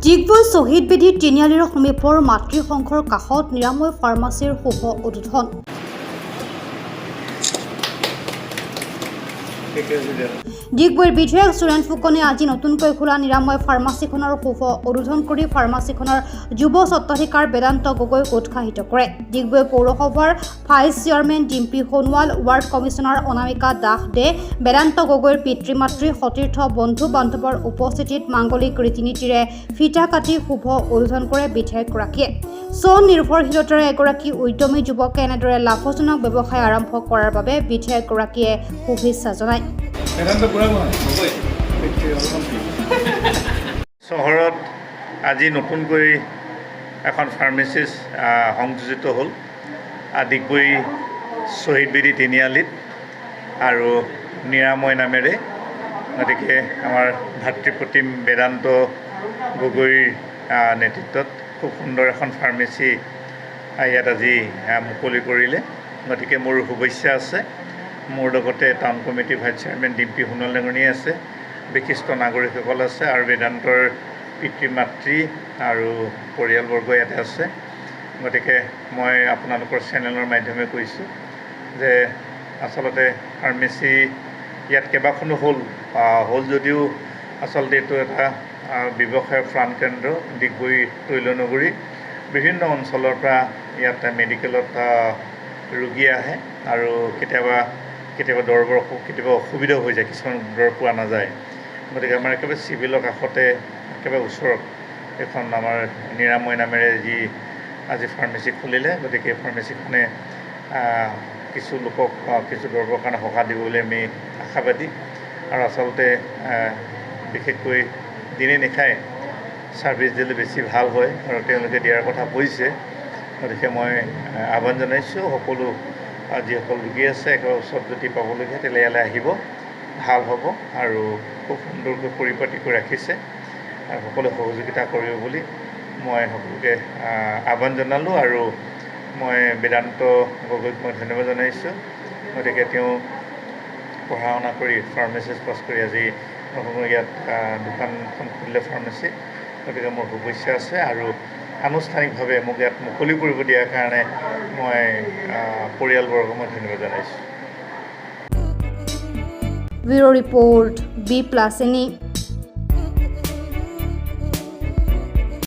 ডিগবৈ শ্বহীদ বেদী তিনিআলিৰ সমীপৰ মাতৃসংঘৰ কাষত নিৰাময় ফাৰ্মাচীৰ শুভ উদ্বোধন। ডিগবৈৰ বিধায়ক সুৰেন ফুকনে আজি নতুনকৈ খোলা নিৰাময় ফাৰ্মাচীখনৰ শুভ উদ্বোধন কৰি ফাৰ্মাচীখনৰ যুৱ স্বত্বাধিকাৰ বেদান্ত গগৈক উৎসাহিত কৰে। ডিগবৈ পৌৰসভাৰ vice chairman Dimpi Sonowal, ward commissioner Anamika Das De, Vedanta গগৈৰ পিতৃ মাতৃ, সতীৰ্থ বন্ধু বান্ধৱৰ উপস্থিতিত মাংগলিক ৰীতি নীতিৰে ফিতা কাটি শুভ উদ্বোধন কৰে বিধায়কগৰাকীয়ে। স্বনিৰ্ভৰশীলতাৰে এগৰাকী উদ্যমী যুৱকে এনেদৰে লাভজনক ব্যৱসায় আৰম্ভ কৰাৰ বাবে বিধায়কগৰাকীয়ে শুভেচ্ছা জনায়। চহৰত আজি নতুনকৈ এখন ফাৰ্মাচী সংযোজিত হ'ল ডিগবৈ শ্বহীদ বেদী তিনিআলিত আৰু নিৰাময় নামেৰে। গতিকে আমাৰ ভাতৃপ্ৰতিম বেদান্ত গগৈৰ নেতৃত্বত খুব সুন্দৰ এখন ফাৰ্মাচী ইয়াত আজি মুকলি কৰিলে। গতিকে মোৰ শুভেচ্ছা আছে। মোৰ লগতে টাউন কমিটিৰ ভাইচ চেয়াৰমেন ডিম্পী সোণোৱাল ডাঙৰীয়া আছে, বিশিষ্ট নাগৰিকসকল আছে আৰু বেদান্তৰ পিতৃ মাতৃ আৰু পৰিয়ালবৰ্গ ইয়াতে আছে। গতিকে মই আপোনালোকৰ চেনেলৰ মাধ্যমে কৈছোঁ যে আচলতে ফাৰ্মাচী ইয়াত কেইবাখনো হ'ল যদিও আচলতে এইটো এটা ব্যৱসায়ৰ প্ৰাণকেন্দ্ৰ। ডিগবৈ তৈলনগৰী বিভিন্ন অঞ্চলৰ পৰা ইয়াত মেডিকেলত ৰোগী আহে আৰু কেতিয়াবা দৰৱৰ কেতিয়াবা অসুবিধা হৈ যায়, কিছুমান দৰৱ পোৱা নাযায়। গতিকে আমাৰ একেবাৰে চিভিলৰ কাষতে একেবাৰে ওচৰত এখন আমাৰ নিৰাময় নামেৰে যি আজি ফাৰ্মাচী খুলিলে। গতিকে এই ফাৰ্মাচীখনে কিছু লোকক কিছু দৰৱৰ কাৰণে সকাহ দিব বুলি আমি আশাবাদী। আৰু আচলতে বিশেষকৈ দিনে নিশাই ছাৰ্ভিচ দিলে বেছি ভাল হয় আৰু তেওঁলোকে দিয়াৰ কথা কৈছে। গতিকে মই আহ্বান জনাইছোঁ সকলো যিসকল ৰোগী আছে একেবাৰে ওচৰত যদি পাবলগীয়া তেতিয়াহ'লে ইয়ালৈ আহিব, ভাল হ'ব আৰু খুব সুন্দৰকৈ পৰিপাটিকৈ ৰাখিছে আৰু সকলোৱে সহযোগিতা কৰিব বুলি মই সকলোকে আহ্বান জনালোঁ। আৰু মই বেদান্ত গগৈক মই ধন্যবাদ জনাইছোঁ। গতিকে তেওঁ পঢ়া শুনা কৰি ফাৰ্মাচিষ্ট পাছ কৰি আজি ইয়াত দোকানখন খুলিলে ফাৰ্মাচী। গতিকে মোৰ শুভেচ্ছা আছে আৰু আনুষ্ঠানিকভাৱে মোক ইয়াত মুকলি কৰিব দিয়াৰ কাৰণে মই পৰিয়ালবৰ্গক মই ধন্যবাদ জনাইছোঁ। Bureau' report B+NE।